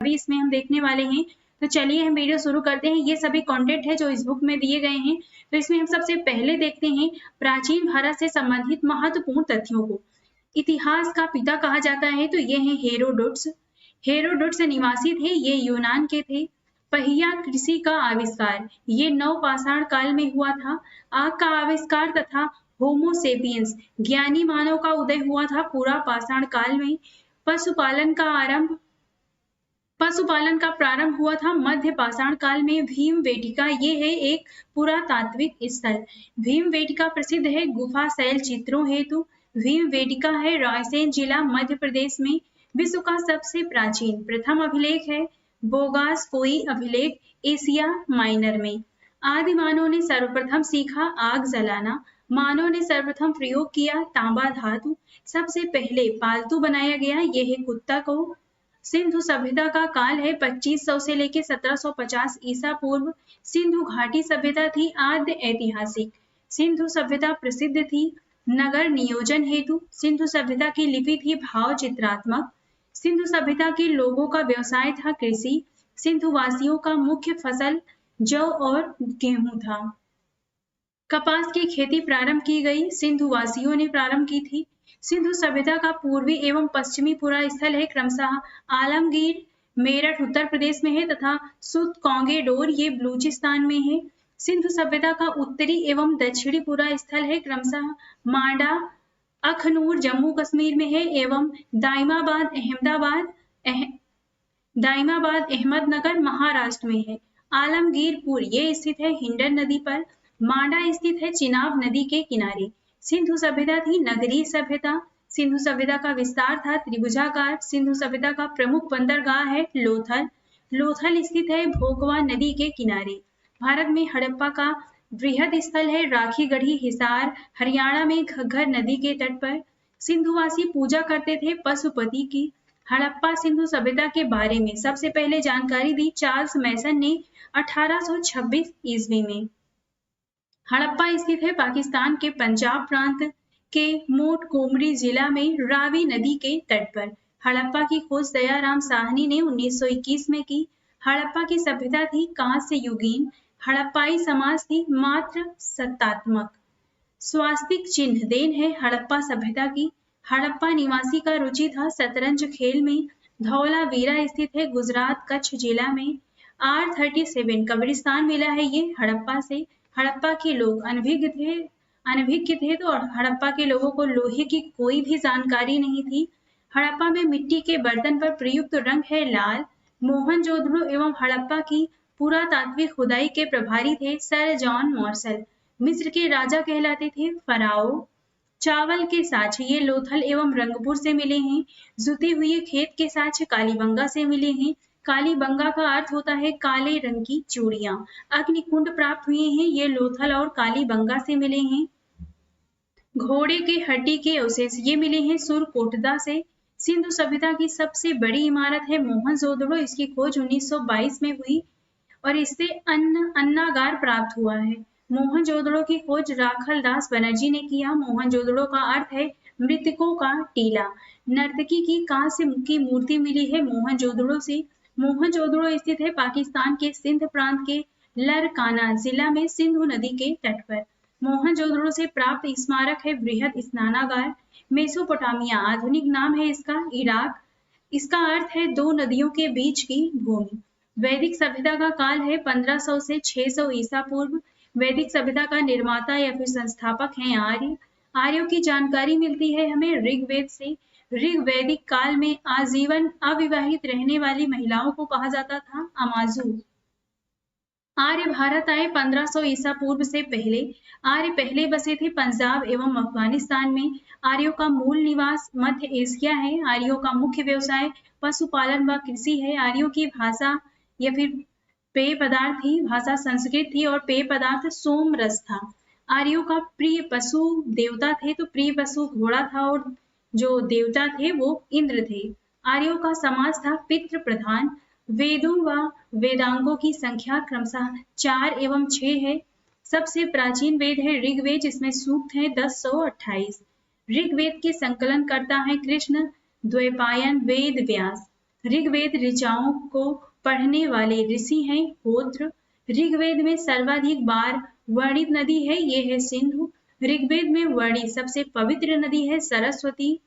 अभी इसमें हम देखने वाले हैं। तो चलिए हम वीडियो शुरू करते हैं। ये सभी कंटेंट है जो इस बुक में दिए गए हैं। तो इसमें हम सबसे पहले देखते हैं प्राचीन भारत से संबंधित महत्वपूर्ण तथ्यों को। इतिहास का पिता कहा जाता है तो ये है हेरोडोटस। हेरोडोटस निवासी थे, ये यूनान के थे। पहिया कृषि का आविष्कार ये नवपाषाण काल में हुआ था। आग का आविष्कार तथा होमोसेपियंस ज्ञानी मानव का उदय हुआ था पूरा पाषाण काल में। पशुपालन का प्रारंभ हुआ था मध्य पाषाण काल में। भीमबेटका ये है एक पुरातात्विक स्थल। भीमबेटका प्रसिद्ध है गुफा शैल चित्रों हेतु। भीमबेटका है रायसेन जिला मध्य प्रदेश में। विश्व का सबसे प्राचीन प्रथम अभिलेख है बोगासकोई अभिलेख एशिया माइनर में। आदि मानव ने सर्वप्रथम सीखा आग जलाना। मानव ने सर्वप्रथम प्रयोग किया तांबा धातु। सबसे पहले पालतू बनाया गया यह है कुत्ता को। सिंधु सभ्यता का काल है 2500 से लेकर 1750 ईसा पूर्व। सिंधु घाटी सभ्यता थी आद्य ऐतिहासिक। सिंधु सभ्यता प्रसिद्ध थी नगर नियोजन हेतु। सिंधु सभ्यता की लिपि थी भाव चित्रात्मक। सिंधु सभ्यता के लोगों का व्यवसाय था कृषि। सिंधु वासियों का मुख्य फसल जौ और गेहूं था। कपास की खेती प्रारंभ की गई, सिंधु वासियों ने प्रारंभ की थी। सिंधु सभ्यता का पूर्वी एवं पश्चिमी पूरा स्थल है क्रमशः आलमगीर मेरठ उत्तर प्रदेश में है तथा सुत कांगेडोर ये बलूचिस्तान में है। सिंधु सभ्यता का उत्तरी एवं दक्षिणी पूरा स्थल है क्रमशः मांडा अखनूर जम्मू कश्मीर में है एवं दाइमाबाद अहमदनगर महाराष्ट्र में है। आलमगीरपुर ये स्थित है हिंडन नदी पर। मांडा स्थित है चिनाब नदी के किनारे। सिंधु सभ्यता थी नगरीय सभ्यता। सिंधु सभ्यता का विस्तार था त्रिभुजाकार। सिंधु सभ्यता का प्रमुख बंदरगाह है लोथल। लोथल स्थित है भोगवा नदी के किनारे। भारत में हड़प्पा का वृहद स्थल है राखीगढ़ी हिसार हरियाणा में घग्गर नदी के तट पर। सिंधुवासी पूजा करते थे पशुपति की। हड़प्पा सिंधु सभ्यता के बारे में सबसे पहले जानकारी दी चार्ल्स मैसन ने 1826 ईस्वी में। हड़प्पा स्थित है पाकिस्तान के पंजाब प्रांत के मोंटगोमरी जिला में रावी नदी के तट पर। हड़प्पा की खोज दयाराम साहनी ने 1921 में की। हड़प्पा की सभ्यता थी कांस्य युगीन। हड़प्पाई समाज थी मात्र सत्तात्मक। स्वास्तिक चिन्ह देन है हड़प्पा सभ्यता की। हड़प्पा निवासी का रुचि था शतरंज खेल में। धौलावीरा स्थित है गुजरात कच्छ जिला में। R37 कब्रिस्तान मिला है ये हड़प्पा से। हड़प्पा के लोग अनभिज्ञ थे तो हड़प्पा के लोगों को लोहे की कोई भी जानकारी नहीं थी। हड़प्पा में मिट्टी के बर्तन पर प्रयुक्त रंग है लाल। मोहनजोदड़ो एवं हड़प्पा की पुरातात्विक खुदाई के प्रभारी थे सर जॉन मार्शल। मिस्र के राजा कहलाते थे फराओ। चावल के साक्ष्य ये लोथल एवं रंगपुर से मिले हैं। जुते हुए खेत के साक्ष्य कालीबंगा से मिले हैं। कालीबंगा का अर्थ होता है काले रंग की चूड़ियां। अग्निकुंड प्राप्त हुए हैं ये लोथल और कालीबंगा से मिले हैं। घोड़े के हड्डी के अवशेष ये मिले हैं सुरकोटदा से। सिंधु सभ्यता की सबसे बड़ी इमारत है मोहनजोदड़ो। इसकी खोज 1922 में हुई और इससे अन्नागार प्राप्त हुआ है। मोहनजोदड़ो की खोज राखलदास बनर्जी ने किया। मोहनजोदड़ो का अर्थ है मृतकों का टीला। नर्तकी की कांस्य की मूर्ति मिली है मोहनजोदड़ो से। मोहनजोदड़ो स्थित है पाकिस्तान के सिंध प्रांत के लरकाना जिला में सिंधु नदी के तट पर। मोहनजोदड़ो से प्राप्त स्मारक है बृहद स्नानागार। मेसोपोटामिया आधुनिक नाम है इसका इराक। इसका अर्थ है दो नदियों के बीच की भूमि। वैदिक सभ्यता का काल है 1500 से 600 ईसा पूर्व। वैदिक सभ्यता का निर्माता या फिर संस्थापक हैं आर्य। आर्यों की जानकारी मिलती है हमें ऋग्वेद से। ऋग्वैदिक काल में आजीवन अविवाहित रहने वाली महिलाओं को कहा जाता था अमाजू। आर्य भारत आए 1500 ईसा पूर्व से पहले। आर्य पहले बसे थे पंजाब एवं अफगानिस्तान में। आर्यों का मूल निवास मध्य एशिया है। आर्यों का मुख्य व्यवसाय पशुपालन व कृषि है। आर्यों की भाषा या फिर पेय पदार्थ थी, भाषा संस्कृत थी और पेय पदार्थ सोम रस था। आर्यों का प्रिय पशु देवता थे तो प्रिय पशु घोड़ा था और जो देवता थे वो इंद्र थे। आर्यों का समाज था पितृ प्रधान। वेदों व वेदांगों की संख्या क्रमशः 4 एवं 6 है। सबसे प्राचीन वेद है ऋग्वेद जिसमें सूक्त है 1028। ऋग्वेद के संकलन करता है कृष्ण द्वैपायन वेद व्यास। ऋग्वेद ऋचाओं को पढ़ने वाले ऋषि हैं होत्र। ऋग्वेद में सर्वाधिक बार वर्णित नदी है ये है सिंधु। ऋग्वेद में वर्णित सबसे पवित्र नदी है सरस्वती।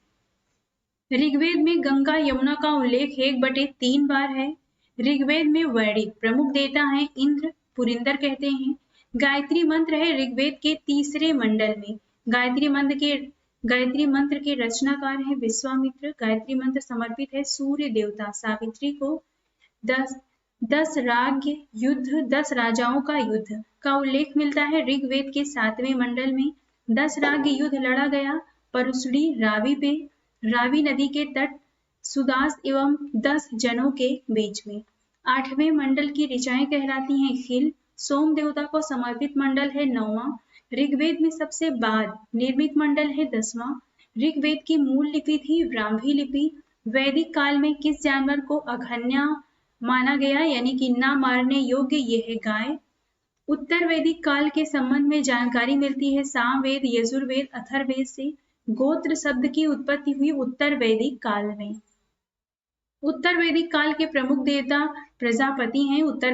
ऋग्वेद में गंगा यमुना का उल्लेख 1/3 बार है। ऋग्वेद में वर्णित प्रमुख देवता हैं इंद्र, पुरिंदर कहते हैं। गायत्री मंत्र है ऋग्वेद के तीसरे मंडल में। गायत्री मंत्र के रचनाकार हैं विश्वामित्र। गायत्री मंत्र समर्पित है सूर्य देवता सावित्री को। 10 राजाओं का युद्ध का उल्लेख मिलता है ऋग्वेद के 7वें मंडल में। 10 राज्य युद्ध लड़ा गया परुशड़ी रावी नदी के तट सुदास एवं 10 जनों के बीच में। 8वें मंडल की ऋचाएं कहलाती हैं खिल। सोम देवता को समर्पित मंडल है 9वां। ऋग्वेद में सबसे बाद निर्मित मंडल है 10वां। ऋग्वेद की मूल लिपि थी ब्राह्मी लिपि। वैदिक काल में किस जानवर को अघन्या माना गया यानी कि ना मारने योग्य, ये है गाय। उत्तर वैदिक काल के संबंध में जानकारी मिलती है सामवेद, यजुर्वेद, अथर्ववेद से। गोत्र शब्द की उत्पत्ति हुई उत्तर वैदिक काल में। उत्तर वैदिक काल के प्रमुख देवता प्रजापति हैं। उत्तर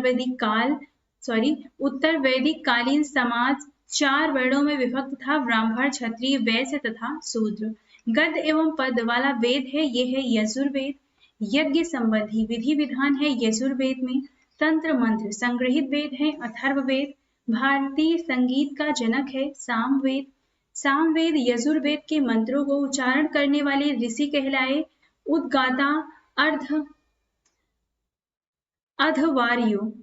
वैदिक कालीन समाज 4 वर्णों में विभक्त था ब्राह्मण, क्षत्रिय, वैश्य तथा शूद्र। गद्य एवं पद वाला वेद है ये है यजुर्वेद। यज्ञ संबंधी विधि विधान है यजुर्वेद में। तंत्र मंत्र संग्रहित वेद है अथर्ववेद। भारतीय संगीत का जनक है सामवेद। सामवेद यजुर्वेद के मंत्रों को उच्चारण करने वाले ऋषि कहलाए उद्गाता अधवार्यो।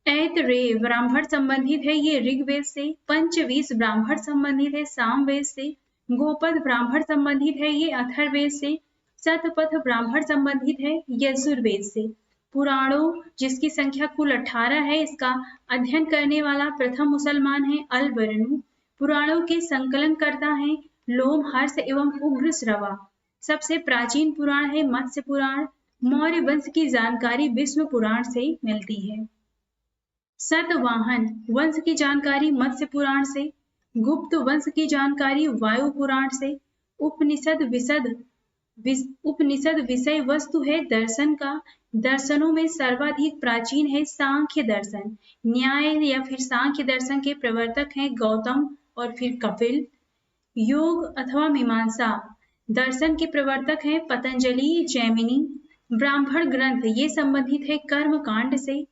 ऐतरेय ब्राह्मण संबंधित है ये ऋग्वेद से। पंचवीस ब्राह्मण संबंधित है सामवेद से। गोपद ब्राह्मण संबंधित है ये अथर्ववेद से। शतपथ ब्राह्मण संबंधित है यजुर्वेद से। पुराणों जिसकी संख्या कुल 18 है, इसका अध्ययन करने वाला प्रथम मुसलमान है अल-बरनू। पुराणों के संकलन करता है लोमहर्ष एवं उग्रश्रवा। सबसे प्राचीन पुराण है मत्स्य पुराण। मौर्य वंश की जानकारी विष्णु पुराण से मिलती है। सतवाहन वंश की जानकारी मत्स्य पुराण से। गुप्त वंश की जानकारी वायु पुराण से। उपनिषद विषय वस्तु है दर्शन का। दर्शनों में सर्वाधिक प्राचीन है सांख्य दर्शन। न्याय या फिर सांख्य दर्शन के प्रवर्तक हैं गौतम और फिर कपिल। योग अथवा मीमांसा दर्शन के प्रवर्तक हैं पतंजलि, जैमिनी। ब्राह्मण ग्रंथ ये संबंधित है कर्म कांड से।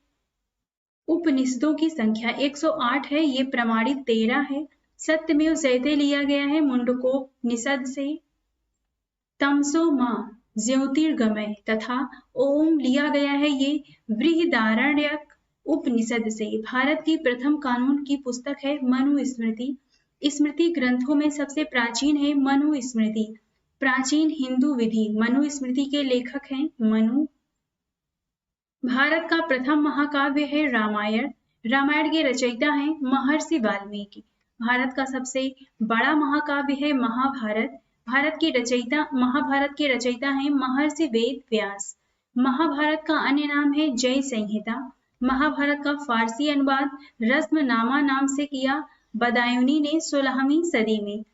उपनिषदों की संख्या 108 है, ये प्रमाणित 13 है। सत्यमेव जयते लिया गया है मुंडकोपनिषद से। तमसो मां ज्योतिर्गमय तथा ओम लिया गया है ये बृहदारण्यक उपनिषद से। भारत की प्रथम कानून की पुस्तक है मनुस्मृति। स्मृति ग्रंथों में सबसे प्राचीन है मनुस्मृति। प्राचीन हिंदू विधि मनुस्मृति के लेखक हैं मनु। भारत का प्रथम महाकाव्य है रामायण। रामायण के रचयिता हैं महर्षि वाल्मीकि। भारत का सबसे बड़ा महाकाव्य है महाभारत। महाभारत के रचयिता हैं महर्षि वेद व्यास। महाभारत का अन्य नाम है जय संहिता। महाभारत का फारसी अनुवाद रस्मनामा नाम से किया बदायूनी ने 16वीं सदी में।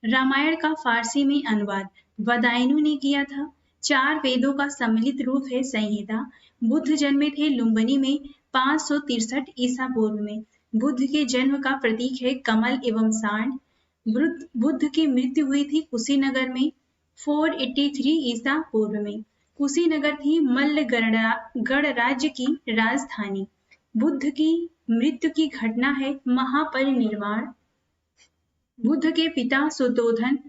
रामायण का फारसी में अनुवाद बदायूनी ने किया था। 4 वेदों का सम्मिलित रूप है संहिता। बुद्ध जन्मे थे लुम्बिनी में 563 ईसा पूर्व में। बुद्ध के जन्म का प्रतीक है कमल एवं सांड। बुद्ध की मृत्यु हुई थी कुशीनगर में 483 ईसा पूर्व में। कुशीनगर थी मल्ल गणराज्य की राजधानी। बुद्ध की मृत्यु की घटना है महापरिनिर्वाण। बुद्ध के पिता सुतोधन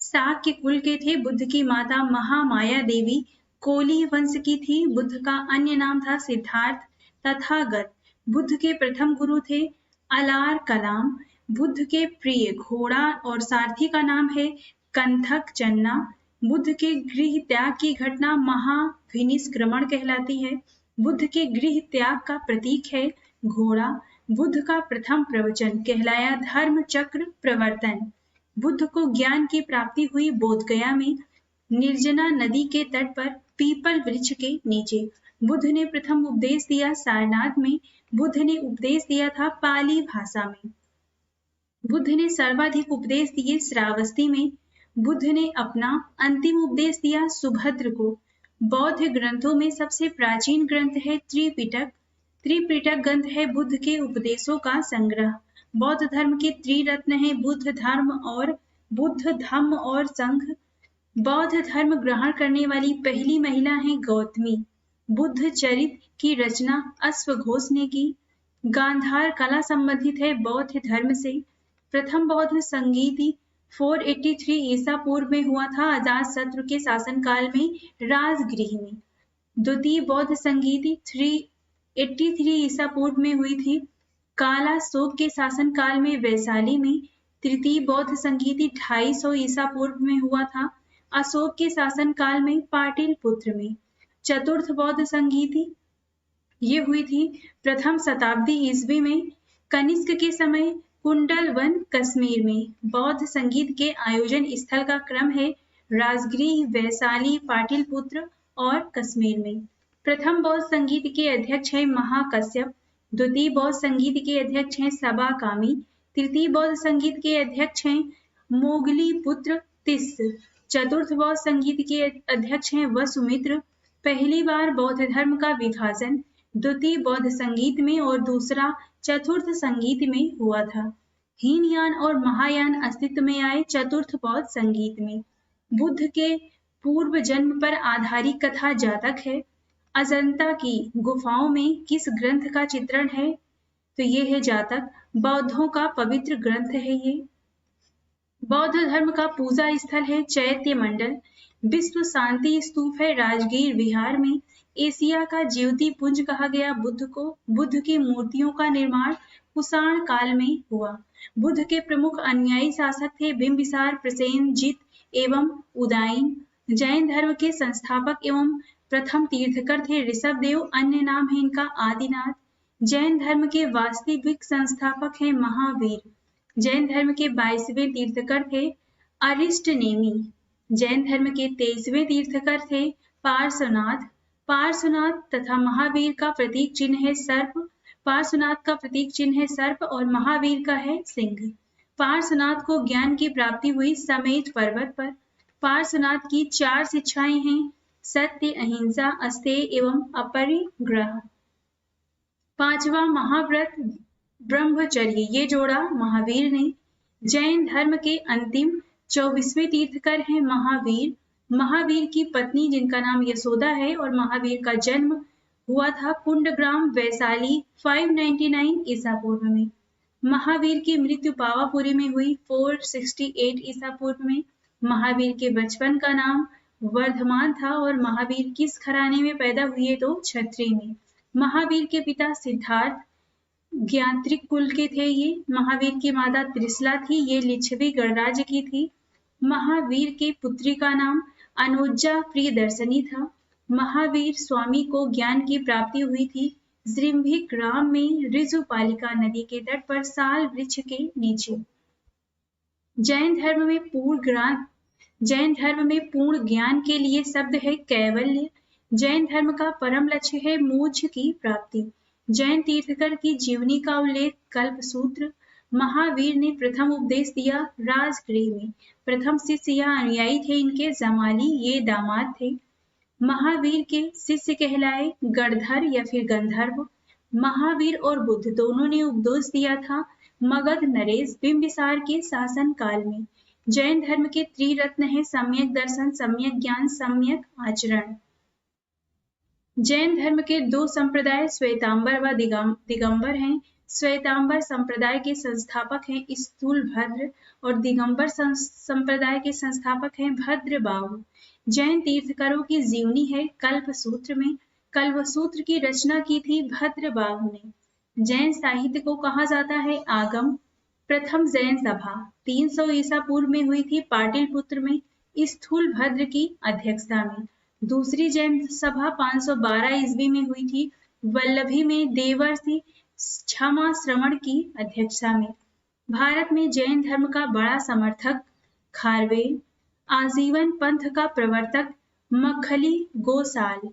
शाक्य कुल के थे। बुद्ध की माता महामाया देवी कोली वंश की थी। बुद्ध का अन्य नाम था सिद्धार्थ तथागत। बुद्ध के प्रथम गुरु थे अलार कलाम। बुद्ध के प्रिय घोड़ा और सारथी का नाम है कंथक चन्ना। बुद्ध के गृह त्याग की घटना महाभिनिष्क्रमण कहलाती है। बुद्ध के गृह त्याग का प्रतीक है घोड़ा। बुद्ध का प्रथम प्रवचन कहलाया धर्म चक्र प्रवर्तन। बुद्ध को ज्ञान की प्राप्ति हुई बोधगया में निर्जना नदी के तट पर पीपल वृक्ष के नीचे। बुद्ध ने प्रथम उपदेश दिया सारनाथ में। बुद्ध ने उपदेश दिया था पाली भाषा में। बुद्ध ने सर्वाधिक उपदेश दिए श्रावस्ती में। बुद्ध ने अपना अंतिम उपदेश दिया सुभद्र को। बौद्ध ग्रंथों में सबसे प्राचीन ग्रंथ है त्रिपिटक। त्रिपिटक ग्रंथ है बुद्ध के उपदेशों का संग्रह। बौद्ध धर्म के त्रिरत्न है बुद्ध धम्म और संघ। बौद्ध धर्म ग्रहण करने वाली पहली महिला है गौतमी। बुद्ध चरित की रचना अश्वघोष ने की। गांधार कला संबंधित है बौद्ध धर्म से। प्रथम बौद्ध संगीति 483 ईसा पूर्व में हुआ था अजातशत्रु के शासनकाल में राजगृह में। द्वितीय बौद्ध संगीति 383 ईसा पूर्व में हुई थी काला शोक के शासनकाल में वैशाली में। तृतीय बौद्ध संगीति 250 ईसा पूर्व में हुआ था अशोक के शासनकाल में पाटलिपुत्र में। चतुर्थ बौद्ध संगीति ये हुई थी प्रथम शताब्दी ईस्वी में कनिष्क के समय कुंडलवन कश्मीर में। बौद्ध संगीत के आयोजन स्थल का क्रम है राजगृह, वैशाली, पाटलिपुत्र और कश्मीर में। प्रथम बौद्ध संगीत के अध्यक्ष हैं महाकश्यप। द्वितीय बौद्ध संगीत के अध्यक्ष हैं सबाकामी। तृतीय बौद्ध संगीत के अध्यक्ष हैं मोगलीपुत्र तिस्स। चतुर्थ बौद्ध संगीत के अध्यक्ष हैं वसुमित्र। पहली बार बौद्ध धर्म का विभाजन द्वितीय बौद्ध संगीत में और दूसरा चतुर्थ संगीत में हुआ था। हीनयान और महायान अस्तित्व में आए चतुर्थ बौद्ध संगीत में। बुद्ध के पूर्व जन्म पर आधारित कथा जातक है। अजंता की गुफाओं में किस ग्रंथ का चित्रण है? तो ये है जातक। बौद्धों का पवित्र ग्रंथ है ये। बौद्ध धर्म का पूजा स्थल है चैत्य मंडल। विश्व शांति स्तूप है राजगीर बिहार में। एशिया का ज्योति पुंज कहा गया बुद्ध को। बुद्ध की मूर्तियों का निर्माण कुषाण काल में हुआ। बुद्ध के प्रमुख अनुयायी शासक थे बिंबिसार, प्रसेनजित एवं उदयन। जैन धर्म के संस्थापक एवं प्रथम तीर्थकर थे ऋषभदेव, अन्य नाम है इनका आदिनाथ। जैन धर्म के वास्तविक संस्थापक हैं महावीर। जैन धर्म के 22वें तीर्थकर थे अरिष्टनेमी। जैन धर्म के 23वें तीर्थकर थे पार्श्वनाथ। पार्श्वनाथ तथा महावीर का प्रतीक चिन्ह है सर्प। पार्श्वनाथ का प्रतीक चिन्ह है सर्प और महावीर का है सिंह। पार्श्वनाथ को ज्ञान की प्राप्ति हुई समेत पर्वत पर। पार्श्वनाथ की 4 शिक्षाएं हैं सत्य, अहिंसा, अस्तेय एवं अपरिग्रह। 5वां महाव्रत ब्रह्मचर्य ये जोड़ा महावीर ने। जैन धर्म के अंतिम 24वें तीर्थकर हैं महावीर। महावीर की पत्नी जिनका नाम यशोदा है और महावीर का जन्म हुआ था कुंडग्राम वैशाली 599 ईसा पूर्व में। महावीर की मृत्यु पावापुरी में हुई 468 ईसा पूर्व में। महावीर के बचपन का नाम वर्धमान था और महावीर किस घराने में पैदा हुए? तो क्षत्रिय में। महावीर के पिता सिद्धार्थ ज्ञात्रिक कुल के थे ये। महावीर की माता त्रिशला थी, ये लिच्छवी गणराज्य की थी। महावीर के पुत्री का नाम अनुजा प्रियदर्शनी था। महावीर स्वामी को ज्ञान की प्राप्ति हुई थी जृंभिक ग्राम में ऋजुपालिका नदी के तट पर साल वृक्ष के नीचे। जैन धर्म में पूर्ण ज्ञान के लिए शब्द है कैवल्य। जैन धर्म का परम लक्ष्य है मोक्ष की प्राप्ति। जैन तीर्थकर की जीवनी का उल्लेख कल्पसूत्र। महावीर ने प्रथम उपदेश दिया राजगृह में। प्रथम शिष्य या अनुयायी थे इनके जमाली, ये दामाद थे। महावीर के शिष्य कहलाए गणधर या फिर गंधर्व। महावीर और बुद्ध दोनों ने उपदेश दिया था मगध नरेश बिंबिसार के शासन काल में। जैन धर्म के त्रिरत्न है सम्यक दर्शन, सम्यक ज्ञान, सम्यक आचरण। जैन धर्म के 2 संप्रदाय श्वेतांबर व दिगंबर हैं। श्वेतांबर संप्रदाय के संस्थापक हैं स्थूलभद्र और दिगंबर संप्रदाय के संस्थापक हैं भद्रबाहु। जैन तीर्थकरों की जीवनी है कल्पसूत्र में। कल्पसूत्र की रचना की थी भद्रबाहु ने। जैन साहित्य को कहा जाता है आगम। प्रथम जैन सभा 300 ईसा पूर्व में हुई थी पाटलिपुत्र में स्थूलभद्र की अध्यक्षता में। दूसरी जैन सभा 512 ईस्वी में हुई थी वल्लभी में देवर्षि क्षमा श्रवण की अध्यक्षता में। भारत में जैन धर्म का बड़ा समर्थक खारवेल, आजीवन पंथ का प्रवर्तक मखली गोसाल,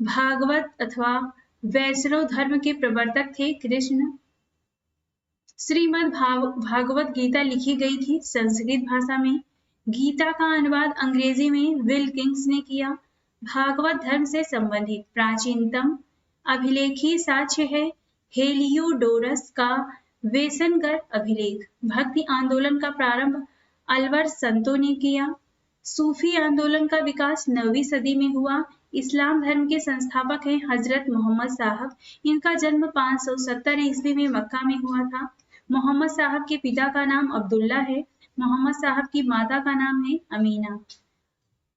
भागवत अथवा वैष्णव धर्म के प्रवर्तक थे कृष्ण। श्रीमद् भागवत गीता लिखी गई थी संस्कृत भाषा में। गीता का अनुवाद अंग्रेजी में विल किंग्स ने किया। भागवत धर्म से संबंधित प्राचीनतम अभिलेखीय साक्ष्य है हेलियोडोरस का वेसनगर अभिलेख। भक्ति आंदोलन का प्रारंभ अलवर संतों ने किया। सूफी आंदोलन का विकास 9वीं सदी में हुआ। इस्लाम धर्म के संस्थापक हैं हजरत मोहम्मद साहब। इनका जन्म 570 ईस्वी में मक्का में हुआ था। मोहम्मद साहब के पिता का नाम अब्दुल्ला है। मोहम्मद साहब की माता का नाम है अमीना।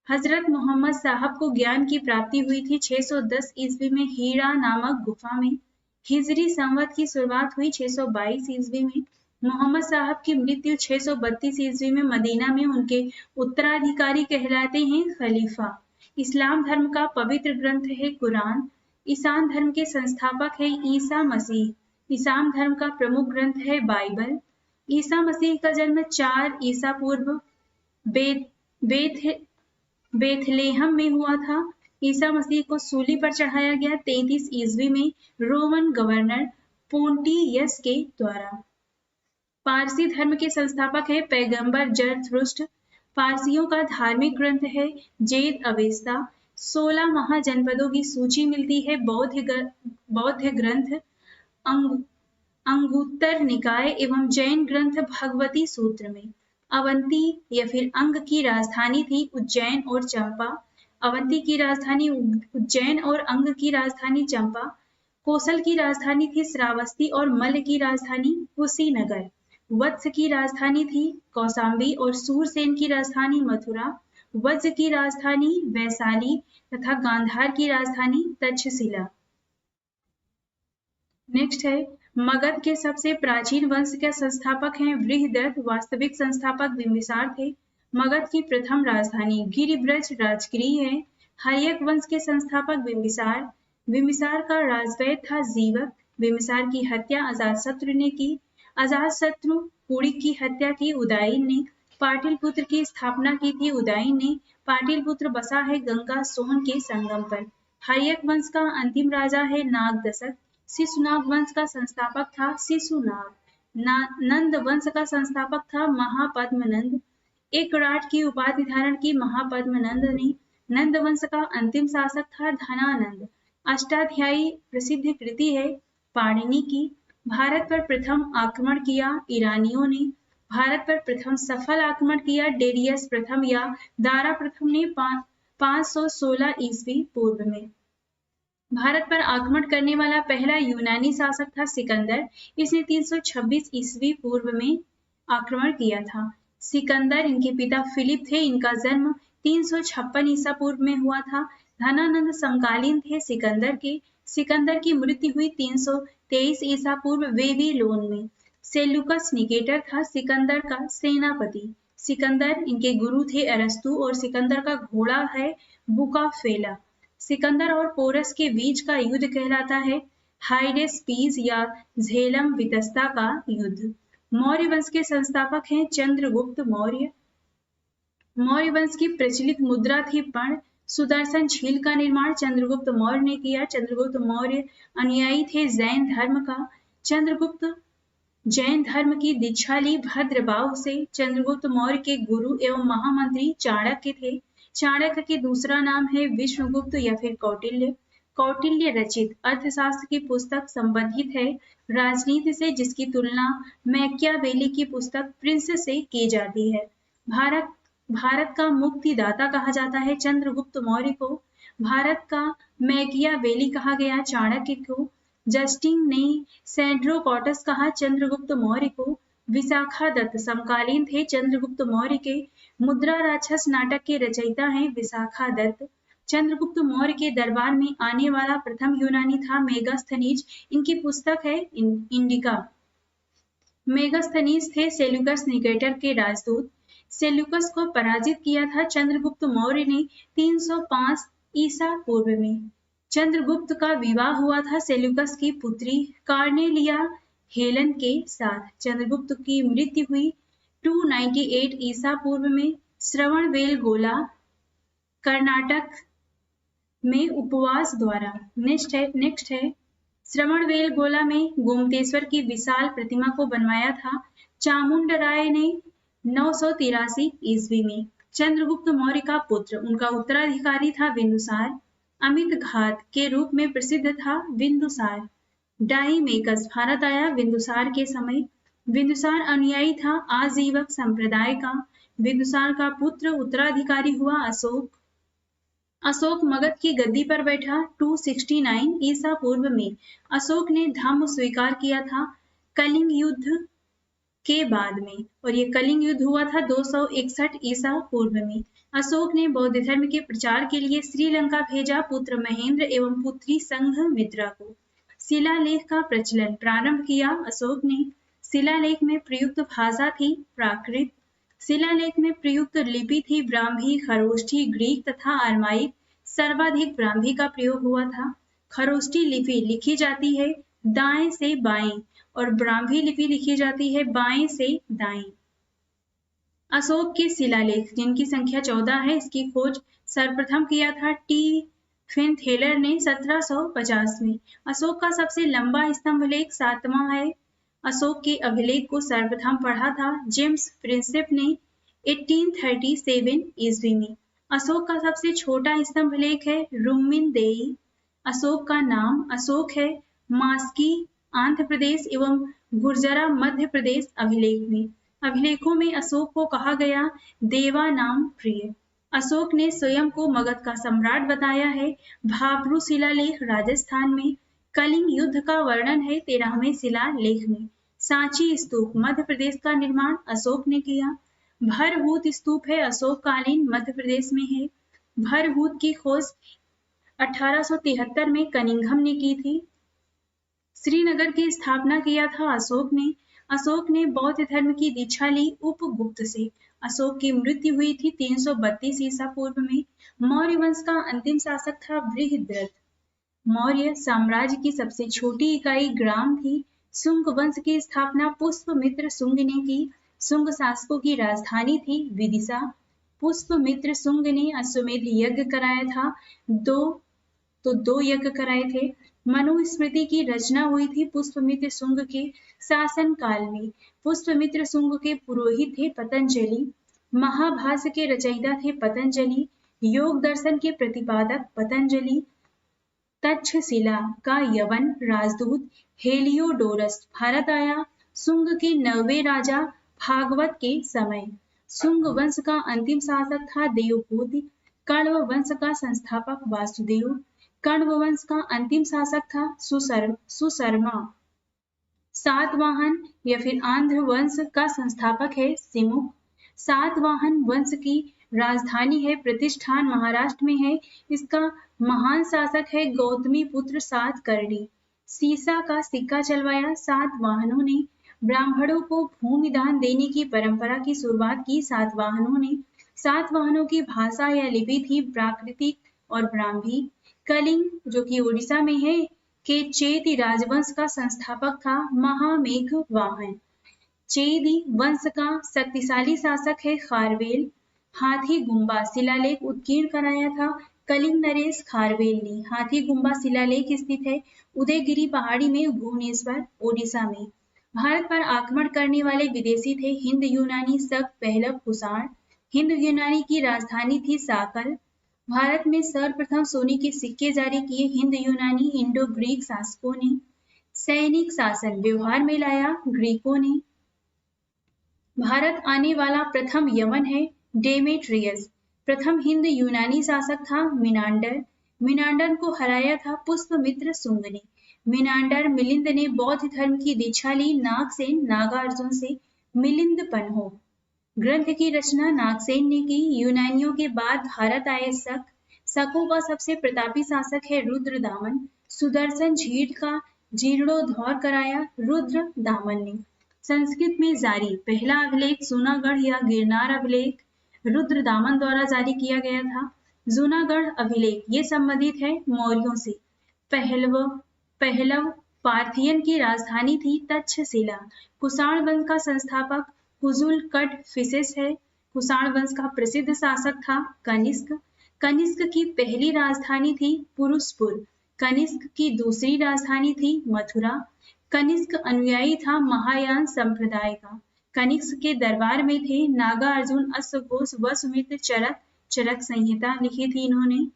हजरत मोहम्मद साहब को ज्ञान की प्राप्ति हुई थी 610 ईस्वी में हीरा नामक गुफा में। हिजरी संवत की शुरुआत हुई 622 ईस्वी में। मोहम्मद साहब की मृत्यु 632 ईस्वी में मदीना में। उनके उत्तराधिकारी कहलाते हैं खलीफा। इस्लाम धर्म का पवित्र ग्रंथ है कुरान। ईसान धर्म के संस्थापक है ईसा मसीह। ईसाम धर्म का प्रमुख ग्रंथ है बाइबल। ईसा मसीह का जन्म 4 ईसा पूर्व बेथलेहम में हुआ था। ईसा मसीह को सूली पर चढ़ाया गया 33 ईस्वी में रोमन गवर्नर पोंटियस के द्वारा। पारसी धर्म के संस्थापक है पैगंबर जरथुस्त्र। पारसियों का धार्मिक ग्रंथ है जेद अवेस्ता। 16 महाजनपदों की सूची मिलती है बौद्ध ग्रंथ अंगुत्तर निकाय एवं जैन ग्रंथ भगवती सूत्र में। अवंती या फिर अंग की राजधानी थी उज्जैन और चंपा। अवंती की राजधानी उज्जैन और अंग की राजधानी चंपा। कोसल की राजधानी थी श्रावस्ती और मल्ल की राजधानी कुशीनगर। वत्स की राजधानी थी कौशाम्बी और सूरसेन की राजधानी मथुरा। वज्र की राजधानी वैशाली तथा गांधार की राजधानी तक्षशिला। नेक्स्ट है मगध के सबसे प्राचीन वंश के संस्थापक हैं बृहदत्त। वास्तविक संस्थापक बिंबिसार थे। मगध की प्रथम राजधानी गिरिब्रज राजगिरी है। हर्यक वंश के संस्थापक बिंबिसार। बिंबिसार का राजवैद्य था जीवक। बिंबिसार की हत्या अजातशत्रु ने की। अजातशत्रु पुड़िक की हत्या की उदयन ने। पाटिलपुत्र की स्थापना की थी उदयन ने। पाटिलपुत्र बसा है गंगा सोन के संगम पर। हर्यक वंश का अंतिम राजा है नागदशक। शिशुनाग वंश का संस्थापक था शिशुनाग। नंद वंश का संस्थापक था महापद्मनंद। एक राट की उपाधि धारण की महापद्मनंद ने। नंद वंश का अंतिम शासक था धनानंद। अष्टाध्यायी प्रसिद्ध कृति है पाणिनि की। भारत पर प्रथम आक्रमण किया ईरानियों ने। भारत पर प्रथम सफल आक्रमण किया डेरियस प्रथम या दारा प्रथम ने 516 ईस्वी पूर्व में। भारत पर आक्रमण करने वाला पहला यूनानी शासक था सिकंदर। इसने 326 ईस्वी पूर्व में आक्रमण किया था। सिकंदर इनके पिता फिलिप थे। इनका जन्म 356 ईसा पूर्व में हुआ था। धनानंद समकालीन थे सिकंदर के। सिकंदर की मृत्यु हुई 323 ईसा पूर्व बेबीलोन में। सेल्यूकस निकेटर था सिकंदर का सेनापति। सिकंदर इनके गुरु थे अरस्तु और सिकंदर का घोड़ा है बुकाफेला। सिकंदर और पोरस के बीच का युद्ध कहलाता है हाइडेस्पीस या झेलम वितस्ता का युद्ध। मौर्य वंश के संस्थापक हैं चंद्रगुप्त मौर्य। मौर्य वंश की प्रचलित मुद्रा थी पर्ण। सुदर्शन झील का निर्माण चंद्रगुप्त मौर्य ने किया। चंद्रगुप्त मौर्य अनुयायी थे जैन धर्म का। चंद्रगुप्त जैन धर्म की दीक्षा ली भद्रबाहु से। चंद्रगुप्त मौर्य के गुरु एवं महामंत्री चाणक्य थे। चाणक्य के दूसरा नाम है विष्णुगुप्त या फिर कौटिल्य। कौटिल्य रचित अर्थशास्त्र की पुस्तक संबंधित है राजनीति से, जिसकी तुलना मैकियावेली की पुस्तक प्रिंस से की जाती है। भारत का मुक्तिदाता कहा जाता है चंद्रगुप्त मौर्य को। भारत का मैकियावेली कहा गया चाणक्य को। जस्टिन ने सेंड्रोकॉटस कहा चंद्रगुप्त मौर्य को। विशाखा दत्त समकालीन थे चंद्रगुप्त मौर्य के। मुद्रा राक्षस नाटक के रचयिता हैं विशाखा दत्त। चंद्रगुप्त मौर्य के दरबार में आने वाला प्रथम यूनानी था मेगास्थनीज। इनकी पुस्तक है इंडिका। मेगास्थनीज थे सेल्यूकस निकेटर के राजदूत। सेल्यूकस को पराजित किया था चंद्रगुप्त मौर्य ने 305 ईसा पूर्व में। चंद्रगुप्त का विवाह हुआ था सेल्यूकस की पुत्री कार्नेलिया हेलन के साथ। चंद्रगुप्त की मृत्यु हुई 298 ईसा पूर्व में श्रवणबेलगोला कर्नाटक में उपवास द्वारा। नेक्स्ट है श्रवणबेलगोला में गोमतेश्वर की विशाल प्रतिमा को बनवाया था चामुंडराय ने 983 ईस्वी में। चंद्रगुप्त मौर्य का पुत्र, उनका उत्तराधिकारी था बिंदुसार। अमित घात के रूप में प्रसिद्ध था बिंदुसार। डाइमेकस भारत आया बिंदुसार के समय। बिंदुसार अनुयायी था आजीवक संप्रदाय का। बिंदुसार का पुत्र उत्तराधिकारी हुआ अशोक। अशोक मगध की गद्दी पर बैठा 269 ईसा पूर्व में। अशोक ने धम्म स्वीकार किया था कलिंग युद्ध के बाद में, और ये कलिंग युद्ध हुआ था 261 ईसा पूर्व में। अशोक ने बौद्ध धर्म के प्रचार के लिए श्रीलंका भेजा पुत्र महेंद्र एवं पुत्री संघमित्रा को। शिलालेख का प्रचलन प्रारंभ किया अशोक ने। शिलालेख में प्रयुक्त भाषा थी प्राकृत। शिलालेख में प्रयुक्त लिपि थी ब्राह्मी, खरोष्ठी, ग्रीक तथा अरमाइक। सर्वाधिक ब्राह्मी का प्रयोग हुआ था। खरोष्ठी लिपि लिखी जाती है दाएं से बाएं और ब्राह्मी लिपि लिखी जाती है बाएं से दाएं। अशोक के शिलालेख जिनकी संख्या 14 है, इसकी खोज सर्वप्रथम किया था टी फिनथेलर ने 1750 में। अशोक का सबसे लंबा स्तंभ लेख 7वां है। अशोक के अभिलेख को सर्वप्रथम पढ़ा था जेम्स प्रिंसेप ने 1837 ईस्वी में। अशोक का सबसे छोटा स्तंभ लेख है रुम्मिनदेई। अशोक का नाम अशोक है मास्की आंध्र प्रदेश एवं गुर्जरा मध्य प्रदेश अभिलेख में। अभिलेखों में अशोक को कहा गया देवा नाम प्रिय। अशोक ने स्वयं को मगध का सम्राट बताया है। भाब्रू शिलालेख राजस्थान में। कलिंग युद्ध का वर्णन है 13वें शिलालेख में। सांची स्तूप मध्य प्रदेश का निर्माण अशोक ने किया। भरहूत स्तूप है अशोक कालीन मध्य प्रदेश में है। भरहूत की खोज 1873 में कनिंघम ने की थी। श्रीनगर की स्थापना किया था अशोक ने। अशोक ने बौद्ध धर्म की दीक्षा ली उपगुप्त से। अशोक की मृत्यु हुई थी 332 ईसा पूर्व में। मौर्य वंश का अंतिम शासक था बृहद्रथ। मौर्य साम्राज्य की सबसे छोटी इकाई ग्राम थी। शुंग वंश की स्थापना पुष्पमित्र शुंग ने की। शुंग शासकों की राजधानी थी विदिशा। पुष्पमित्र शुंग ने अश्वमेध यज्ञ कराया था। दो यज्ञ कराए थे। मनुस्मृति की रचना हुई थी पुष्पमित्र शुंग के शासन काल में। पुष्पमित्र शुंग के पुरोहित थे पतंजलि। महाभाष्य के रचयिता थे पतंजलि। योग दर्शन के प्रतिपादक पतंजलि। तक्षशिला का यवन राजदूत हेलियोडोरस भारत आया शुंग के 9वें राजा भागवत के समय। शुंग वंश का अंतिम शासक था देवभूति। कण्व वंश का संस्थापक वासुदेव। कण्व वंश का अंतिम शासक था सुशर्मा। सातवाहन या फिर आंध्र वंश का संस्थापक है सिमुक। सातवाहन वंश की राजधानी है प्रतिष्ठान महाराष्ट्र में है। इसका महान शासक है गौतमी पुत्र सातकर्णी। सीसा का सिक्का चलवाया सातवाहनों ने। ब्राह्मणों को भूमि दान देने की परंपरा की शुरुआत की सातवाहनों ने। सातवाहनों की भाषा या लिपि थी प्राकृतिक और ब्राह्मी। कलिंग जो कि उड़ीसा में है के चेदी राजवंश का संस्थापक था महामेघवाहन। चेदी वंश का शक्तिशाली शासक है खारवेल। हाथी गुम्बा शिलालेख उत्कीर्ण कराया था कलिंग नरेश खारवेल ने। हाथी गुम्बा शिलालेख स्थित है उदयगिरी पहाड़ी में भुवनेश्वर ओडिशा में। भारत पर आक्रमण करने वाले विदेशी थे हिंद यूनानी शक पहलव कुषाण। हिंद यूनानी की राजधानी थी साकल। भारत में सर्वप्रथम सोने के सिक्के जारी किए हिंद यूनानी इंडो ग्रीक शासकों ने। सैनिक शासन व्यवहार में लाया ग्रीकों ने। भारत आने वाला प्रथम यमन है डेमेट्रियस। प्रथम हिंद यूनानी शासक था मिनांडर। मिनांडर को हराया था पुष्पमित्र शुंग ने। मिनांडर मिलिंद ने बौद्ध धर्म की दीक्षा ली नागसेन नागार्जुन से। मिलिंदपन हो ग्रंथ की रचना नागसेन ने की। यूनानियों के बाद भारत आए शक। शकों का सबसे प्रतापी शासक है रुद्रदामन। सुदर्शन झीर का जीर्णोद्धार कराया रुद्रदामन ने। संस्कृत में जारी पहला अभिलेख जूनागढ़ या गिरनार अभिलेख रुद्रदामन द्वारा जारी किया गया था। जूनागढ़ अभिलेख ये संबंधित है मौर्यों से। पहलव पार्थियन की राजधानी थी तक्षशिला। कुषाण वंश का संस्थापक हुजुल कट फिसेस है। कुषाण वंश का प्रसिद्ध शासक था कनिष्क। कनिष्क की पहली राजधानी थी पुरुषपुर। कनिष्क की दूसरी राजधानी थी मथुरा। कनिष्क अनुयायी था महायान संप्रदाय का। कनिष्क के दरबार में थे। नागा अर्जुन, अश्वघोष, वसुमित्र, चरक, चरक संहिता लिखी थी इन्होंने।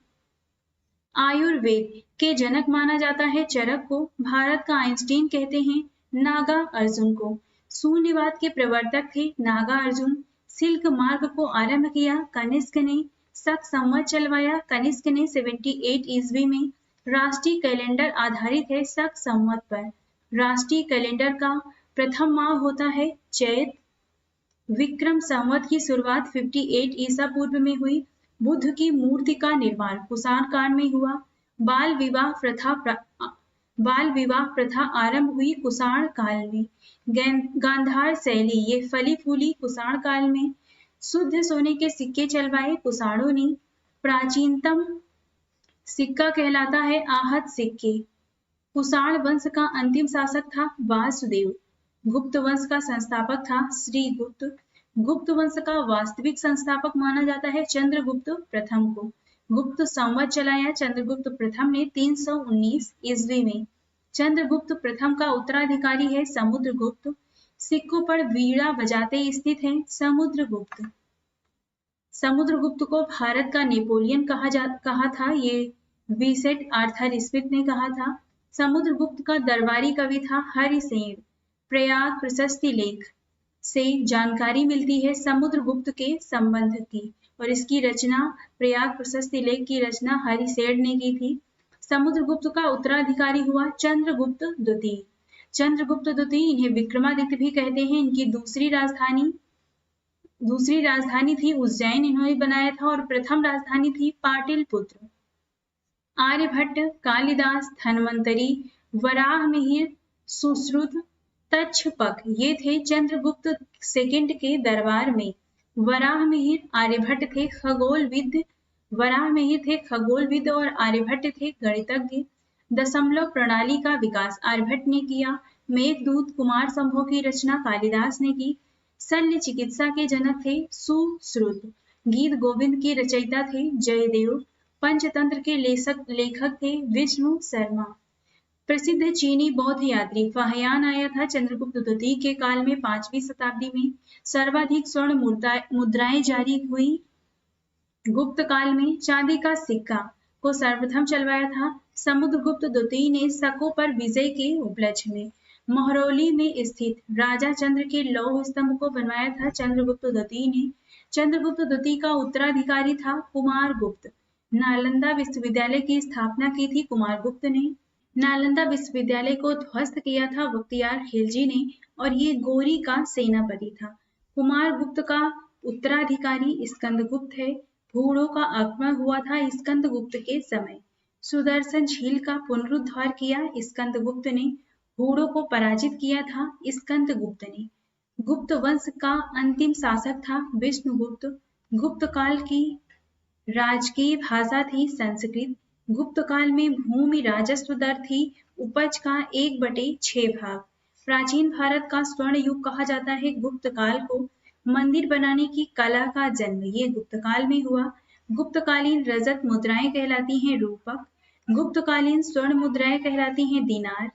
आयुर्वेद के जनक माना जाता है चरक को। भारत का आइंस्टीन कहते हैं नागा अर्जुन को। शून्यवाद के प्रवर्तक थे नागा अर्जुन। सिल्क मार्ग को आरंभ किया कनिष्क ने। शक संवत चलवाया कनिष्क ने 78 ईस्वी में। राष्ट्रीय कैलेंडर आधारित है शक संवत पर। राष्ट्रीय कैलेंडर का प्रथम माह होता है चैत। विक्रम संवत की शुरुआत 58 ईसा पूर्व में हुई। बुद्ध की मूर्ति का निर्माण कुषाण काल में हुआ। बाल विवाह प्रथा आरंभ हुई कुषाण काल में। गांधार शैली ये फली फूली कुषाण काल में। शुद्ध सोने के सिक्के चलवाए कुषाणों ने। प्राचीनतम सिक्का कहलाता है आहत सिक्के। कुषाण वंश का अंतिम शासक था वासुदेव। गुप्त वंश का संस्थापक था श्रीगुप्त। गुप्त वंश का वास्तविक संस्थापक माना जाता है चंद्रगुप्त प्रथम को। गुप्त संवत चलाया चंद्रगुप्त प्रथम ने 319 ईस्वी में। चंद्रगुप्त प्रथम का उत्तराधिकारी है समुद्रगुप्त। सिक्कों पर वीणा बजाते स्थित है समुद्रगुप्त। समुद्रगुप्त को भारत का नेपोलियन कहा था, ये विसेट आर्थर स्मिथ ने कहा था। समुद्रगुप्त का दरबारी कवि था हरिसेन। प्रयाग प्रशस्ति लेख से जानकारी मिलती है समुद्रगुप्त के संबंध की, और इसकी रचना प्रयाग प्रशस्ति लेख की रचना हरिसेन ने की थी। समुद्रगुप्त का उत्तराधिकारी हुआ चंद्रगुप्त द्वितीय। चंद्रगुप्त द्वितीय, इन्हें विक्रमादित्य भी कहते हैं। इनकी दूसरी राजधानी थी उज्जैन, इन्होंने बनाया था, और प्रथम राजधानी थी पाटलिपुत्र। आर्यभट्ट, कालिदास, धन्वंतरी, वराहमिहिर, सुश्रुत, तक्षपक ये थे चंद्रगुप्त सेकंड के दरबार में। वराहमिहिर आर्यभट्ट थे खगोलविद। वराहमिहिर थे खगोलविद और आर्यभट्ट थे गणितज्ञ। दशमलव प्रणाली का विकास आर्यभट्ट ने किया। मेघदूत, कुमार संभव की रचना कालिदास ने की। शल्य चिकित्सा के जनक थे सुश्रुत। गीत गोविंद के रचयिता थे जयदेव। पंचतंत्र के लेखक थे विष्णु शर्मा। प्रसिद्ध चीनी बौद्ध यात्री फाहियान आया था चंद्रगुप्त द्वितीय के काल में 5वीं शताब्दी में। सर्वाधिक स्वर्ण मुद्राएं जारी हुई गुप्त काल में। चांदी का सिक्का को सर्वप्रथम चलवाया था समुद्रगुप्त द्वितीय ने शकों पर विजय के उपलक्ष्य में। महरौली में स्थित राजा चंद्र के लौह स्तंभ को बनवाया था चंद्रगुप्त द्वितीय ने। चंद्रगुप्त द्वितीय का उत्तराधिकारी था कुमारगुप्त। नालंदा विश्वविद्यालय की स्थापना की थी कुमारगुप्त ने। नालंदा विश्वविद्यालय को ध्वस्त किया था बख्तियार खिलजी ने, और ये गोरी का सेनापति था। कुमारगुप्त का उत्तराधिकारी स्कंदगुप्त है। भूड़ों का आक्रमण हुआ था स्कंदगुप्त के समय। सुदर्शन झील का पुनरुद्धार किया स्कंदगुप्त ने। भूड़ों को पराजित किया था स्कंदगुप्त ने। गुप्त वंश का अंतिम शासक था विष्णुगुप्त। गुप्त काल की राजकीय भाषा थी संस्कृत। गुप्त काल में भूमि राजस्व दर थी उपज का 1/6 भाग। प्राचीन भारत का स्वर्ण युग कहा जाता है गुप्त काल को। मंदिर बनाने की कला का जन्म ये गुप्त काल में हुआ। गुप्तकालीन रजत मुद्राएं कहलाती हैं रूपक। गुप्तकालीन स्वर्ण मुद्राएं कहलाती हैं दिनार।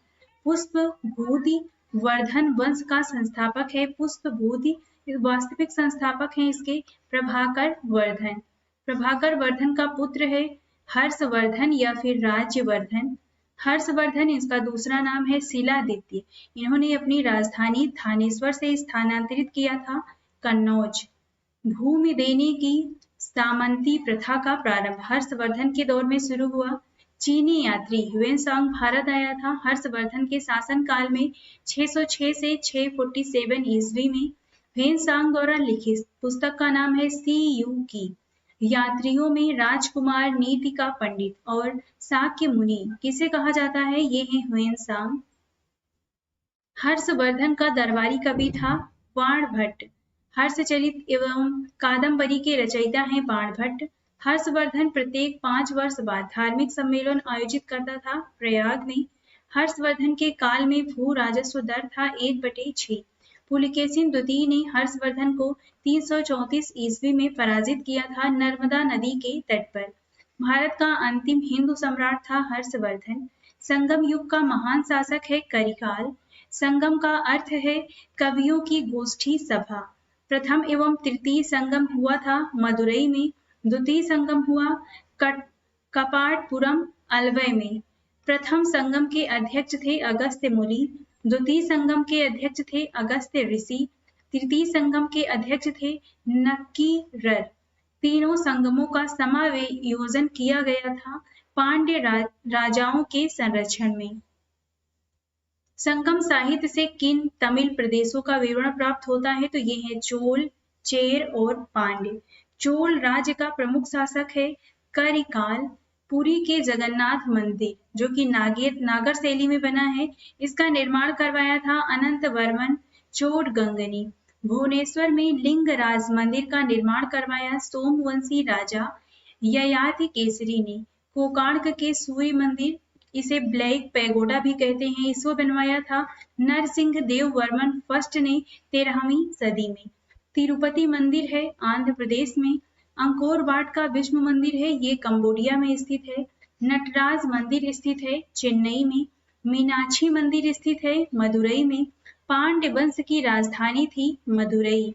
पुष्पभूति वर्धन वंश का संस्थापक है पुष्पभूति। वास्तविक संस्थापक हैं इसके प्रभाकर वर्धन। प्रभाकर वर्धन का पुत्र है हर्षवर्धन या फिर राज्यवर्धन। हर्षवर्धन इसका दूसरा नाम है शिलादित्य। इन्होंने अपनी राजधानी थानेश्वर से स्थानांतरित किया था कन्नौज। भूमि देने की सामंती प्रथा का प्रारंभ हर्षवर्धन के दौर में शुरू हुआ। चीनी यात्री ह्वेनसांग भारत आया था हर्षवर्धन के शासन काल में 606 से 647 ईस्वी में। ह्वेनसांग द्वारा लिखित पुस्तक का नाम है सी यू की। यात्रियों में राजकुमार, नीति का पंडित और शाक्य मुनि किसे कहा जाता है, ये है ह्वेनसांग। हर्षवर्धन का दरबारी कवि था बाणभट्ट। हर्षचरित एवं कादम्बरी के रचयिता हैं बाणभट्ट। हर्षवर्धन प्रत्येक 5 वर्ष बाद धार्मिक सम्मेलन आयोजित करता था प्रयाग में। हर्षवर्धन के काल में भू राजस्व दर था 1/6। पुलकेशिन द्वितीय ने हर्षवर्धन को 334 ईस्वी में पराजित किया था नर्मदा नदी के तट पर। भारत का अंतिम हिंदू सम्राट था हर्षवर्धन। संगम युग का महान शासक है करिकाल। संगम का अर्थ है कवियों की गोष्ठी सभा। प्रथम एवं तृतीय संगम हुआ था मदुरई में। द्वितीय संगम हुआ कपाटपुरम अलवई में। प्रथम संगम के अध्यक्ष थे अगस्त्य मुनि। द्वितीय संगम के अध्यक्ष थे अगस्त्य ऋषि। तृतीय संगम के अध्यक्ष थे नक्कीरर। तीनों संगमों का समायोजन किया गया था पांड्य राजाओं के संरक्षण में। संगम साहित्य से किन तमिल प्रदेशों का विवरण प्राप्त होता है तो ये है चोल, चेर और पांड्य। चोल राज्य का प्रमुख शासक है करिकाल। पुरी के जगन्नाथ मंदिर जो कि नागर शैली में बना है, इसका निर्माण करवाया था अनंत वर्मन चोडगंगनी। भुवनेश्वर में लिंगराज मंदिर का निर्माण करवाया सोमवंशी राजा ययाति केसरी ने। कोणार्क के सूर्य मंदिर, इसे ब्लैक पैगोडा भी कहते हैं, इसको बनवाया था नरसिंह देव वर्मन फर्स्ट ने 13वीं सदी में। तिरुपति मंदिर है आंध्र प्रदेश में। अंकोर वाट का विष्णु मंदिर है, ये कंबोडिया में स्थित है। नटराज मंदिर स्थित है चेन्नई में। मीनाक्षी मंदिर स्थित है मदुरई में। पांड्य वंश की राजधानी थी मदुरई।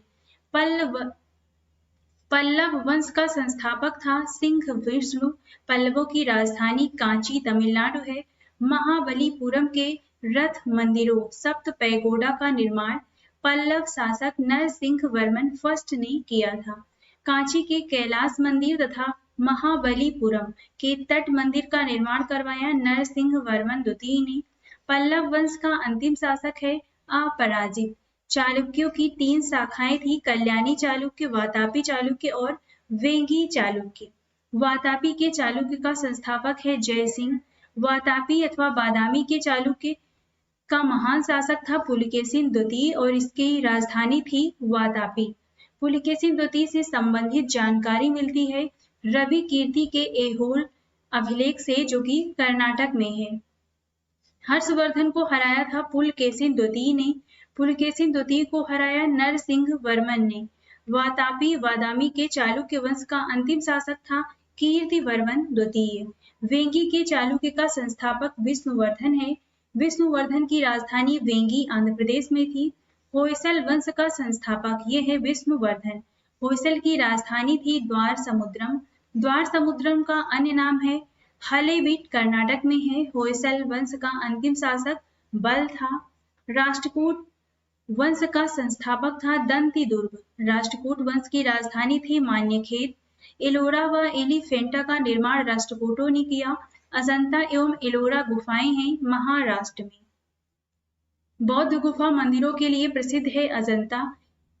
पल्लव वंश का संस्थापक था सिंह विष्णु। पल्लवों की राजधानी कांची तमिलनाडु है। महाबलीपुरम के रथ मंदिरों सप्त पैगोडा का निर्माण पल्लव शासक नरसिंह वर्मन फर्स्ट ने किया था। कांची के कैलाश मंदिर तथा महाबलीपुरम के तट मंदिर का निर्माण करवाया नरसिंह वर्मन द्वितीय ने। पल्लव वंश का अंतिम शासक है अपराजित। चालुक्यों की 3 शाखाएं थी, कल्याणी चालुक्य, वातापी चालुक्य और वेंगी चालुक्य। वातापी के चालुक्य का संस्थापक है जयसिंह। वातापी अथवा बादामी के चालुक्य का महान शासक था पुलकेशिन द्वितीय और इसकी राजधानी थी वातापी। पुलकेशिन द्वितीय से संबंधित जानकारी मिलती है रवि कीर्ति के ऐहोल अभिलेख से, जो कि कर्नाटक में है। हर्षवर्धन को हराया था पुलकेशिन द्वितीय ने। पुलकेशिन द्वितीय को हराया नरसिंह वर्मन ने। वातापी बादामी के चालुक्य वंश का अंतिम शासक था कीर्तिवर्मन द्वितीय। वेंगी के चालुक्य का संस्थापक विष्णुवर्धन है। विष्णुवर्धन की राजधानी वेंगी आंध्र प्रदेश में थी। होयसल वंश का संस्थापक ये है विष्णुवर्धन। होयसल की राजधानी थी द्वार समुद्रम। द्वार समुद्रम का अन्य नाम है हलेबीड, कर्नाटक में है। होयसल वंश का अंतिम शासक बल था। राष्ट्रकूट वंश का संस्थापक था दंतिदुर्ग। राष्ट्रकूट वंश की राजधानी थी मान्यखेत। एलोरा व एलिफेंटा का निर्माण राष्ट्रकूटों ने किया। अजंता एवं एलोरा गुफाएं हैं महाराष्ट्र में। बौद्ध गुफा मंदिरों के लिए प्रसिद्ध है अजंता।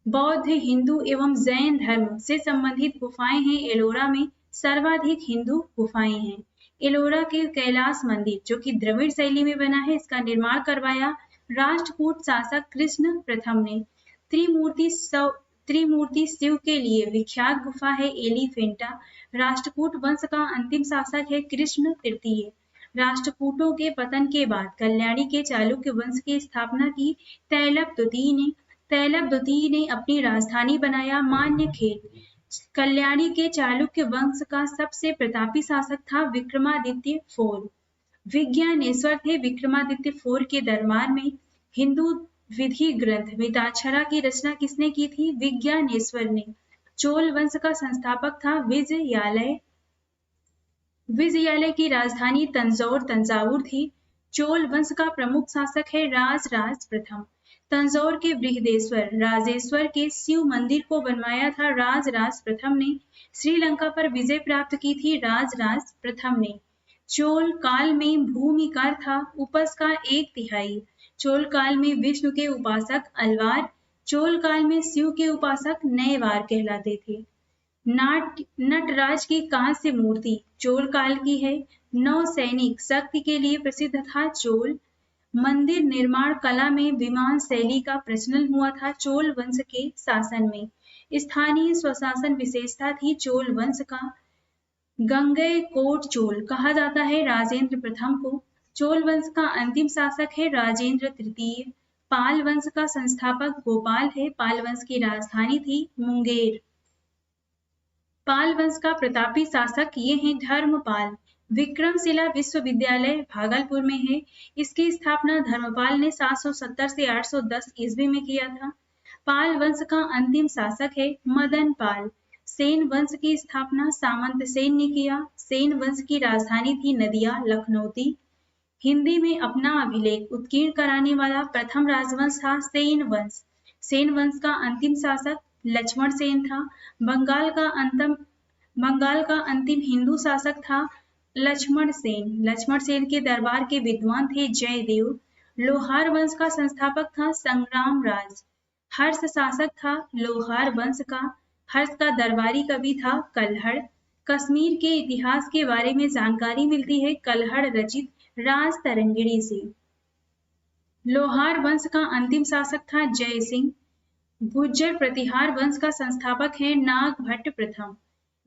बौद्ध, हिंदू एवं जैन धर्म से संबंधित गुफाएं हैं एलोरा में। सर्वाधिक हिंदू गुफाएं हैं। एलोरा के कैलाश मंदिर जो कि द्रविड़ शैली में बना है, इसका निर्माण करवाया राष्ट्रकूट शासक कृष्ण प्रथम ने। त्रिमूर्ति शिव के लिए विख्यात गुफा है एलिफेंटा। राष्ट्रकूट वंश का अंतिम शासक है कृष्ण तृतीय। राष्ट्रकूटों के पतन के बाद कल्याणी के चालुक्य वंश की स्थापना की तैलप द्वितीय ने। तैलप द्वितीय ने अपनी राजधानी बनाया मान्यखेत। कल्याणी के चालुक्य वंश का सबसे प्रतापी शासक था विक्रमादित्य IV। विज्ञानेश्वर थे विक्रमादित्य IV के दरबार में। हिंदू विधि ग्रंथ मिताक्षरा की रचना किसने की थी? विज्ञानेश्वर ने। चोल वंश का संस्थापक था विजयालय। विजयालय की राजधानी तंजावुर थी। चोल वंश का प्रमुख शासक है राजराज प्रथम। तंजौर के बृहदेश्वर राजेश्वर के शिव मंदिर को बनवाया था राजराज प्रथम ने। श्रीलंका पर विजय प्राप्त की थी राजराज प्रथम ने। चोल काल में भूमि कर था उपज का 1/3। चोल काल में विष्णु के उपासक अलवार, चोल काल में शिव के उपासक नयवार कहलाते थे। नटराज की कांस्य मूर्ति चोल काल की है। नौसैनिक शक्ति के लिए प्रसिद्ध था चोल। मंदिर निर्माण कला में विमान शैली का प्रचलन हुआ था चोल वंश के शासन में। स्थानीय स्वशासन विशेषता थी चोल वंश का। गंगैकोट चोल कहा जाता है राजेंद्र प्रथम को। चोल वंश का अंतिम शासक है राजेंद्र तृतीय। पाल वंश का संस्थापक गोपाल है। पाल वंश की राजधानी थी मुंगेर। पाल वंश का प्रतापी शासक ये हैं धर्मपाल। विक्रमशिला विश्वविद्यालय भागलपुर में है। इसकी स्थापना धर्मपाल ने 770 से 810 ईस्वी में किया था। पाल वंश का अंतिम शासक है मदन पाल। सेन वंश की स्थापना सामंत सेन ने किया। सेन वंश की राजधानी थी नदिया लखनौती। हिंदी में अपना अभिलेख उत्कीर्ण कराने वाला प्रथम राजवंश था सेन वंश। सेन वंश का अंतिम शासक लक्ष्मण सेन था। बंगाल का अंतिम हिंदू शासक था लक्ष्मण सेन। लक्ष्मण सेन के दरबार के विद्वान थे जयदेव। लोहार वंश का संस्थापक था संग्राम राज। हर्ष शासक था लोहार वंश का। हर्ष का दरबारी कवि था कल्हड़। कश्मीर के इतिहास के बारे में जानकारी मिलती है कल्हड़ रचित राज तरंगिणी से। लोहार वंश का अंतिम शासक था जय सिंह। गुर्जर प्रतिहार वंश का संस्थापक है नाग भट्ट प्रथम।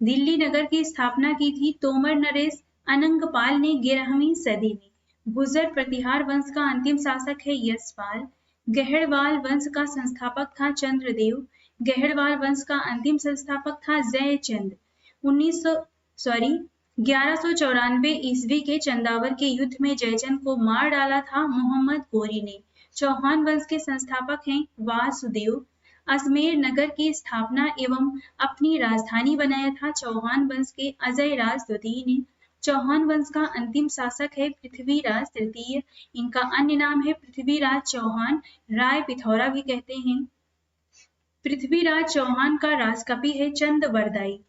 दिल्ली नगर की स्थापना की थी तोमर नरेश अनंगपाल ने 11वीं सदी में। गुर्जर प्रतिहार वंश का अंतिम शासक है यशपाल। गहड़वाल वंश का संस्थापक था चंद्रदेव। गहड़वाल वंश का अंतिम संस्थापक था जयचंद। 1194 ईस्वी के चंदावर के युद्ध में जयचंद को मार डाला था मोहम्मद गोरी ने। चौहान वंश के संस्थापक हैं वासुदेव। अजमेर नगर की स्थापना एवं अपनी राजधानी बनाया था चौहान वंश के अजय राज द्वितीय ने। चौहान वंश का अंतिम शासक है पृथ्वीराज तृतीय। इनका अन्य नाम है पृथ्वीराज चौहान, राय पिथौरा भी कहते हैं। पृथ्वीराज चौहान का राजकपि है चंदवरदाई।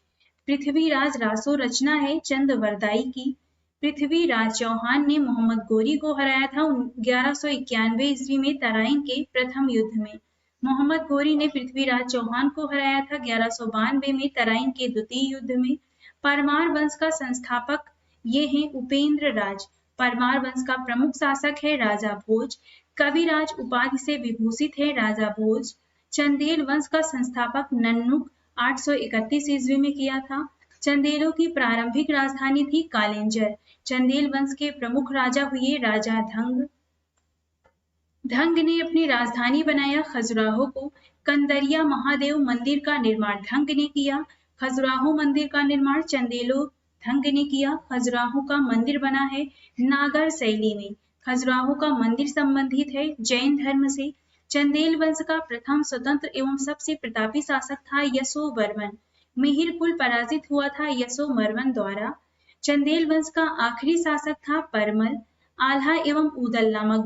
पृथ्वीराज रासो रचना है चंदवरदाई की। पृथ्वीराज चौहान ने मोहम्मद गोरी को हराया था 1191 ईस्वी में तराइन के प्रथम युद्ध में। मोहम्मद गोरी ने पृथ्वीराज चौहान को हराया था 1192 में तराइन के द्वितीय युद्ध में। परमार वंश का संस्थापक ये हैं उपेंद्र राज। परमार वंश का प्रमुख शासक है राजा भोज। कविराज उपाधि से विभूषित है राजा भोज। चंदेल वंश का संस्थापक नन्नुक 831 ईस्वी में किया था। चंदेलों की प्रारंभिक राजधानी थी कालेंजर। चंदेल वंश के प्रमुख राजा हुए राजा धंग। धंग ने अपनी राजधानी बनाया खजुराहो को। कंदरिया महादेव मंदिर का निर्माण धंग ने किया। खजुराहो मंदिर का निर्माण चंदेलो धंग ने किया। खजुराहो का मंदिर बना है नागर शैली में। खजुराहो का मंदिर संबंधित है जैन धर्म से। चंदेल वंश का प्रथम स्वतंत्र एवं सबसे प्रतापी शासक था यशोवर्मन। मिहिर कुल पराजित हुआ था यशोवर्मन द्वारा। चंदेल वंश का आखिरी शासक था परमल। आल्हा एवं उदल नामक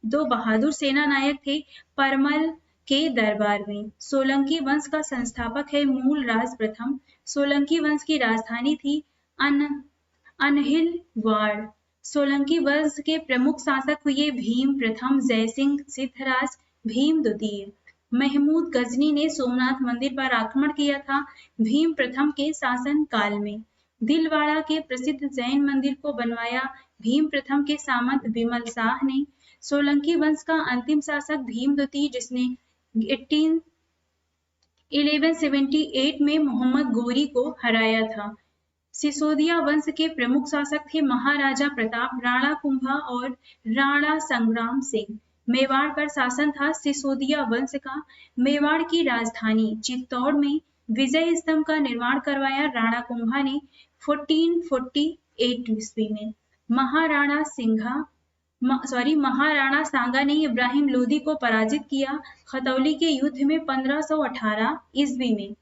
दो बहादुर सेना नायक थे परमल के दरबार में। सोलंकी वंश का संस्थापक है मूलराज प्रथम। सोलंकी वंश की राजधानी थी अनहिलवाड़। सोलंकी वंश के प्रमुख शासक हुए भीम प्रथम, जयसिंह, सिद्धराज, भीम द्वितीय। महमूद गजनी ने सोमनाथ मंदिर पर आक्रमण किया था भीम प्रथम के शासन काल में। दिलवाड़ा के प्रसिद्ध जैन मंदिर को बनवाया भीम प्रथम के सामंत विमल शाह ने। सोलंकी वंश का अंतिम शासक भीम द्वितीय जिसने 1178 में मोहम्मद गोरी को हराया था। सिसोदिया वंश के प्रमुख शासक थे महाराजा प्रताप, राणा कुंभा और राणा संग्राम सिंह। मेवाड़ पर शासन था सिसोदिया वंश का। मेवाड़ की राजधानी चित्तौड़ में विजय स्तंभ का निर्माण करवाया राणा कुंभा ने 1448 ईस्वी में। महाराणा सांगा ने इब्राहिम लोदी को पराजित किया खतौली के युद्ध में 1518 ईस्वी में।